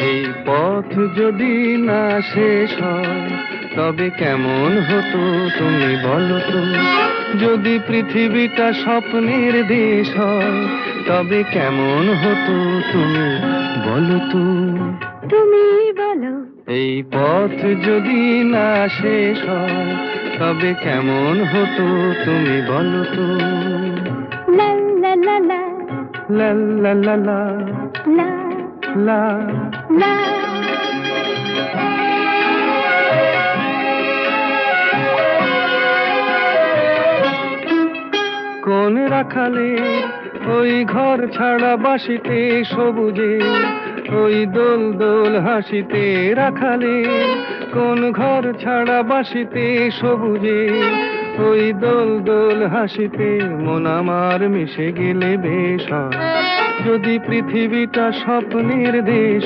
এই পথ যদি না শেষ হয় তবে কেমন হতো তুমি বলো তো। যদি পৃথিবীটা স্বপ্নের দেশ হয় তবে কেমন হতো তুমি বলো তো। তুমি বলো। এই পথ যদি না শেষ হয় তবে কেমন হতো তুমি বলো তো। লা লা লা লা লা লা লা লা লা লা। লা। কোন রাখালে ওই ঘর ছাড়া বাসিতে সবুজে, ওই দোল দোল হাসিতে রাখালে। কোন ঘর ছাড়া বাসিতে সবুজে, ওই দোল দোল হাসিতে মন আমার মিশে গেলে বেশ হয়। যদি পৃথিবীটা স্বপ্নের দেশ